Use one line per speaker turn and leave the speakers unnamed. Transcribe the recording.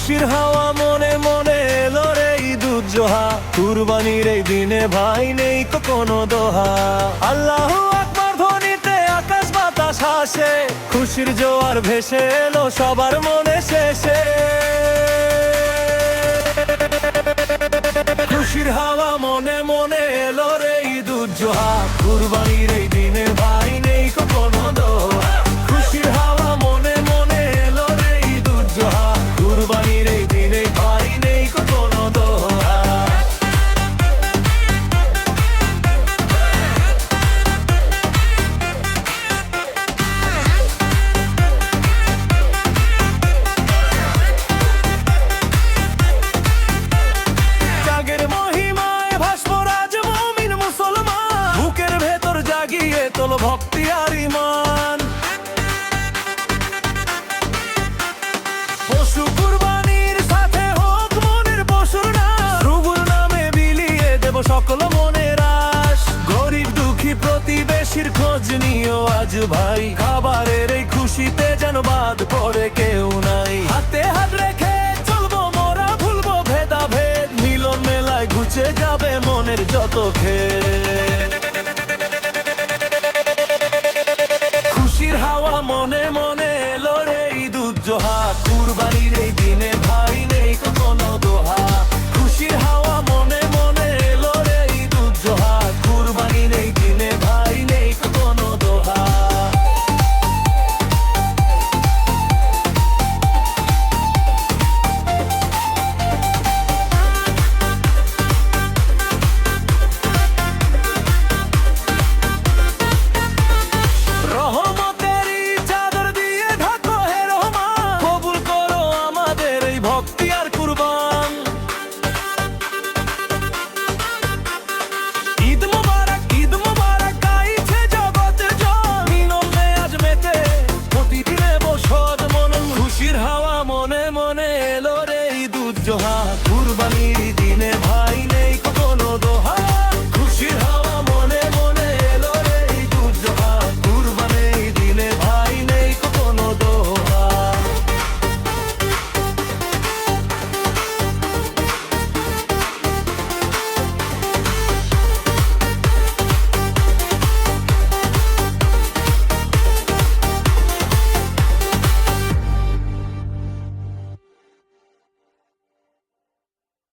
খুশির হাওয়া মনে মনে এলো রে ঈদ উজ্জোহা, কুরবানির এই দিনে ভাই নেই তো কোনো দোহা। আল্লাহু আকবার ধ্বনিতে আকাশ বাতাস হাসে, খুশির জোয়ার ভেসে এলো সবার মনে শেষে। খুশির হাওয়া মনে মনে এলো রে ঈদ উজ্জোহা, কুরবানির এই দিনে ভাই নেই তো কোনো দোহা। খুশির হাওয়া মনে মনে এলো রে ঈদ উজ্জোহা, কুরবানির এই দিনে ভাই নেই তো কোনো দোহা। জাগের মহিমায় ভাসব রাজ মুমিন মুসলমান, বুকের ভেতর জাগিয়ে তোলো ভক্তি আর ঈমান। পশু কুরবানির সাথে হোক মনের পশুর নাশ, প্রভুর নামে বিলিয়ে দেব সকল মনের আশ। গরিব দুঃখী প্রতিবেশীর খোঁজ নিও আজ ভাই, খাবারের এই খুশিতে যেন বাদ পড়ে কেউ নাই। হাতে হাত রেখে চলবো মোরা, ভুলবো ভেদাভেদ, মিলন মেলায় ঘুচে যাবে মনের যত খেদ। খুশির হাওয়া মনে মনে এলো রে ঈদ উজ্জোহা, কুরবানির এই দিনে ভাই নেই তো কোনো দোহা। খুশির হাওয়া মনে মনে এলো রে ঈদ উজ্জোহা, কুরবানির এই দিনে ভাই নেই তো কোনো দোহা। রহমতেরই চাদর দিয়ে ঢাকো হে রহমান, কবুল করো আমাদের এই ভক্তি আর কুরবান। ঈদ মোবারক গাইছে জগতের জন, মিলনে আজ মেতে প্রতিদিনে বসত মন। খুশির হাওয়া মনে মনে এলো রে ঈদ উজ্জোহা,